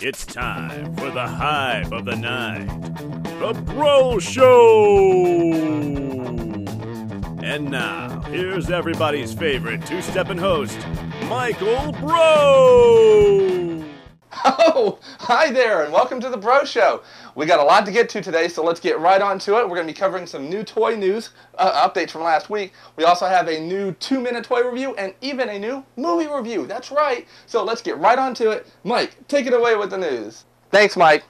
It's time for the hype of the night, the Breaux Show! And now, here's everybody's favorite two-stepping host, Michael Breaux! Oh, hi there, and welcome to the Breaux Show. We got a lot to get to today, so let's get right on to it. We're going to be covering some new toy news, updates from last week. We also have a new 2-minute toy review and even a new movie review. That's right. So let's get right on to it. Mike, take it away with the news. Thanks, Mike.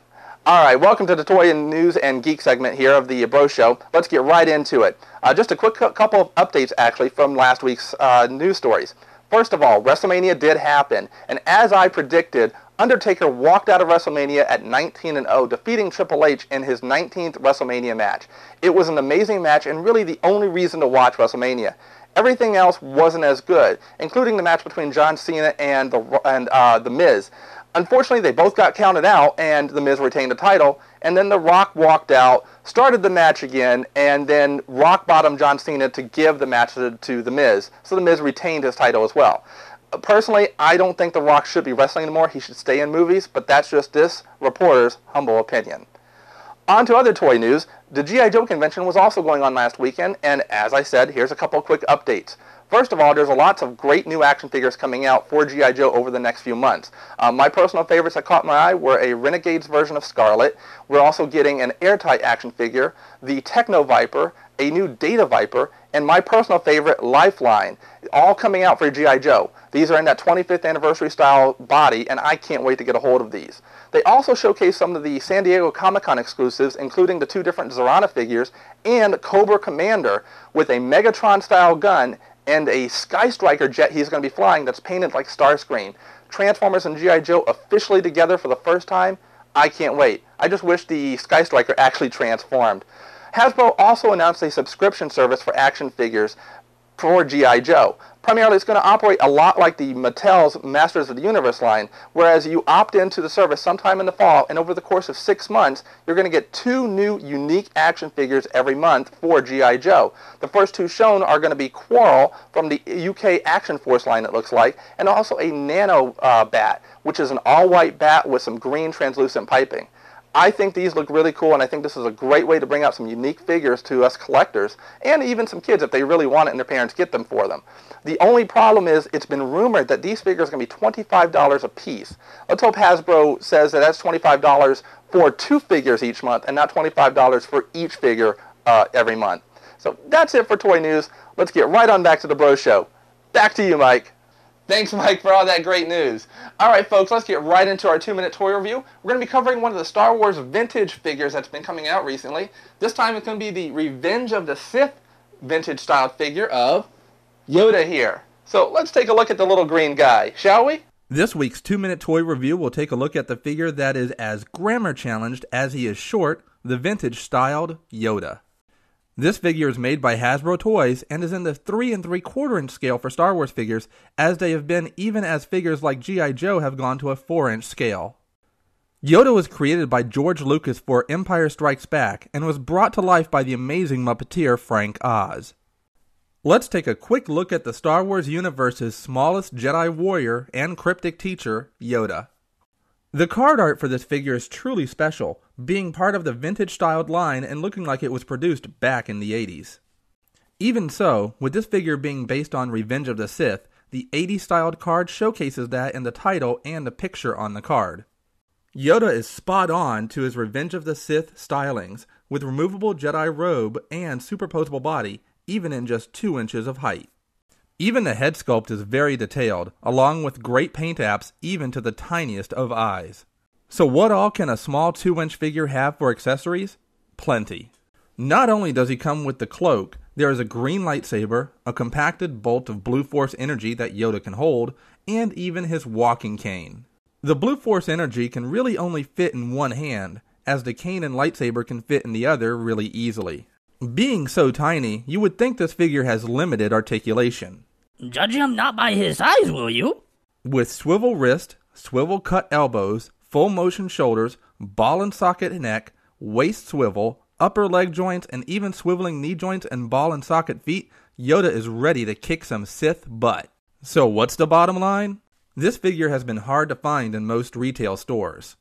All right, welcome to the toy and news and geek segment here of the Breaux Show. Let's get right into it. Just a quick couple of updates, actually, from last week's news stories. First of all, WrestleMania did happen, and as I predicted, Undertaker walked out of WrestleMania at 19-0, defeating Triple H in his 19th WrestleMania match. It was an amazing match and really the only reason to watch WrestleMania. Everything else wasn't as good, including the match between John Cena and The Miz. Unfortunately, they both got counted out, and The Miz retained the title, and then The Rock walked out, started the match again, and then Rock bottomed John Cena to give the match to The Miz, so The Miz retained his title as well. Personally, I don't think The Rock should be wrestling anymore. He should stay in movies, but that's just this reporter's humble opinion. On to other toy news. The G.I. Joe convention was also going on last weekend, and as I said, here's a couple of quick updates. First of all, there's lots of great new action figures coming out for G.I. Joe over the next few months. My personal favorites that caught my eye were a Renegades version of Scarlet. We're also getting an Airtight action figure, the Techno Viper, a new Data Viper, and my personal favorite, Lifeline, all coming out for G.I. Joe. These are in that 25th anniversary style body, and I can't wait to get a hold of these. They also showcase some of the San Diego Comic-Con exclusives, including the 2 different Zorana figures and Cobra Commander with a Megatron-style gun and a Sky Striker jet he's going to be flying that's painted like Starscream. Transformers and G.I. Joe officially together for the first time. I can't wait. I just wish the Sky Striker actually transformed. Hasbro also announced a subscription service for action figures for G.I. Joe. Primarily, it's going to operate a lot like the Mattel's Masters of the Universe line, whereas you opt into the service sometime in the fall, and over the course of 6 months, you're going to get 2 new unique action figures every month for G.I. Joe. The first 2 shown are going to be Quarrel from the UK Action Force line, it looks like, and also a Nano Bat, which is an all-white bat with some green translucent piping. I think these look really cool, and I think this is a great way to bring out some unique figures to us collectors, and even some kids if they really want it and their parents get them for them. The only problem is it's been rumored that these figures are going to be $25 a piece. Let's hope Hasbro says that that's $25 for 2 figures each month and not $25 for each figure every month. So that's it for toy news. Let's get right on back to the Breaux Show. Back to you, Mike. Thanks, Mike, for all that great news. All right, folks, let's get right into our 2-minute toy review. We're going to be covering one of the Star Wars vintage figures that's been coming out recently. This time it's going to be the Revenge of the Sith vintage-style figure of Yoda here. So let's take a look at the little green guy, shall we? This week's 2-minute toy review will take a look at the figure that is as grammar-challenged as he is short, the vintage-styled Yoda. This figure is made by Hasbro Toys and is in the 3 3/4 inch scale for Star Wars figures, as they have been even as figures like G.I. Joe have gone to a 4-inch scale. Yoda was created by George Lucas for Empire Strikes Back and was brought to life by the amazing Muppeteer Frank Oz. Let's take a quick look at the Star Wars universe's smallest Jedi warrior and cryptic teacher, Yoda. The card art for this figure is truly special, being part of the vintage-styled line and looking like it was produced back in the 80s. Even so, with this figure being based on Revenge of the Sith, the 80s-styled card showcases that in the title and the picture on the card. Yoda is spot on to his Revenge of the Sith stylings, with removable Jedi robe and superposable body, even in just 2 inches of height. Even the head sculpt is very detailed, along with great paint apps even to the tiniest of eyes. So what all can a small 2-inch figure have for accessories? Plenty. Not only does he come with the cloak, there is a green lightsaber, a compacted bolt of Blue Force energy that Yoda can hold, and even his walking cane. The Blue Force energy can really only fit in one hand, as the cane and lightsaber can fit in the other really easily. Being so tiny, you would think this figure has limited articulation. Judge him not by his size, will you? With swivel wrist, swivel cut elbows, full motion shoulders, ball and socket neck, waist swivel, upper leg joints, and even swiveling knee joints and ball and socket feet, Yoda is ready to kick some Sith butt. So what's the bottom line? This figure has been hard to find in most retail stores.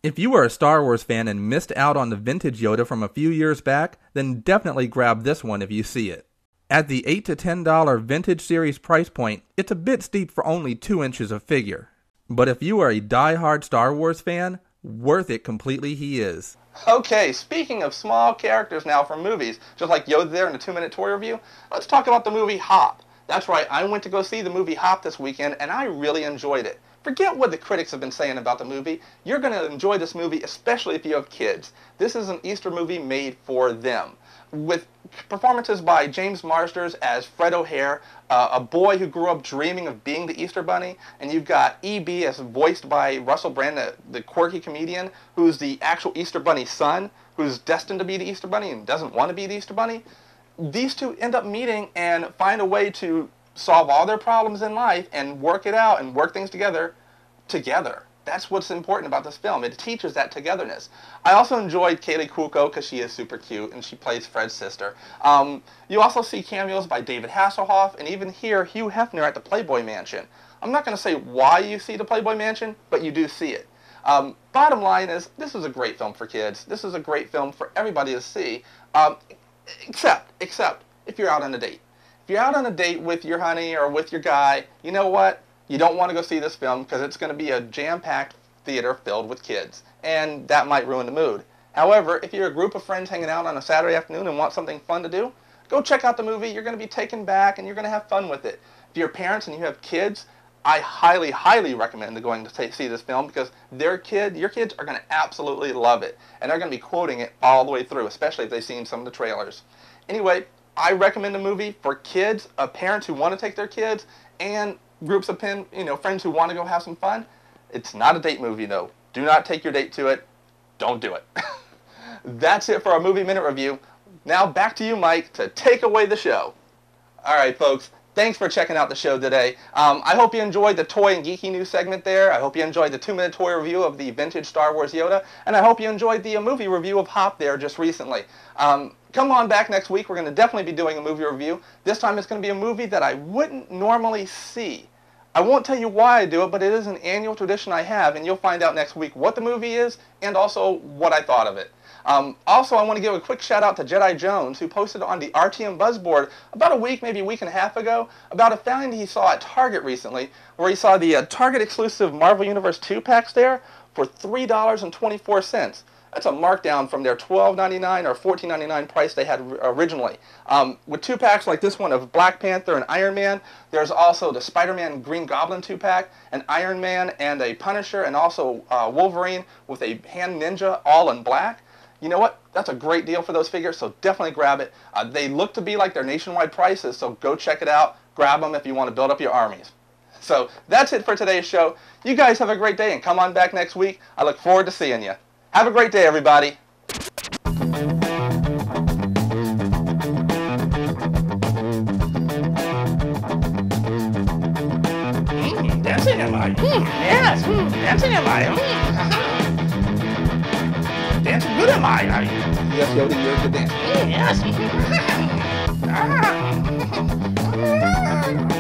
If you were a Star Wars fan and missed out on the vintage Yoda from a few years back, then definitely grab this one if you see it. At the $8 to $10 vintage series price point, it's a bit steep for only 2 inches of figure. But if you are a die-hard Star Wars fan, worth it completely he is. Okay, speaking of small characters now from movies, just like Yoda there in the 2-minute toy review, let's talk about the movie Hop. That's right, I went to go see the movie Hop this weekend, and I really enjoyed it. Forget what the critics have been saying about the movie. You're going to enjoy this movie, especially if you have kids. This is an Easter movie made for them. With performances by James Marsters as Fred O'Hare, a boy who grew up dreaming of being the Easter Bunny, and you've got E.B. as voiced by Russell Brand, the quirky comedian, who's the actual Easter Bunny's son, who's destined to be the Easter Bunny and doesn't want to be the Easter Bunny. These two end up meeting and find a way to solve all their problems in life and work it out and work things together. That's what's important about this film. It teaches that togetherness. I also enjoyed Kaylee Cuoco because she is super cute and she plays Fred's sister. You also see cameos by David Hasselhoff and even here Hugh Hefner at the Playboy Mansion. I'm not going to say why you see the Playboy Mansion, but you do see it. Bottom line is, this is a great film for kids. This is a great film for everybody to see, except if you're out on a date. If you're out on a date with your honey or with your guy, you know what? You don't want to go see this film because it's going to be a jam-packed theater filled with kids, and that might ruin the mood. However, if you're a group of friends hanging out on a Saturday afternoon and want something fun to do, go check out the movie. You're going to be taken back, and you're going to have fun with it. If you're parents and you have kids, I highly, highly recommend going to see this film because your kids are going to absolutely love it, and they're going to be quoting it all the way through, especially if they've seen some of the trailers. Anyway, I recommend the movie for kids, parents who want to take their kids, and groups of friends who want to go have some fun. It's not a date movie, though. Do not take your date to it. Don't do it. That's it for our Movie Minute Review. Now back to you, Mike, to take away the show. All right, folks. Thanks for checking out the show today. I hope you enjoyed the toy and geeky news segment there. I hope you enjoyed the 2-minute toy review of the vintage Star Wars Yoda. And I hope you enjoyed the movie review of Hop there just recently. Come on back next week. We're going to definitely be doing a movie review. This time it's going to be a movie that I wouldn't normally see. I won't tell you why I do it, but it is an annual tradition I have, and you'll find out next week what the movie is and also what I thought of it. Also, I want to give a quick shout out to Jedi Jones, who posted on the RTM Buzzboard about a week, maybe a week and a half ago, about a find he saw at Target recently, where he saw the Target exclusive Marvel Universe 2-packs there for $3.24. That's a markdown from their $12.99 or $14.99 price they had originally. With 2-packs like this one of Black Panther and Iron Man, there's also the Spider-Man Green Goblin 2-pack, an Iron Man and a Punisher, and also Wolverine with a hand ninja all in black. You know what? That's a great deal for those figures, so definitely grab it. They look to be like their nationwide prices, so go check it out. Grab them if you want to build up your armies. So that's it for today's show. You guys have a great day and come on back next week. I look forward to seeing you. Have a great day, everybody. Dancing in my yes, dancing in my dancing good in my Yes, Yoda, you're a good dancer. yes.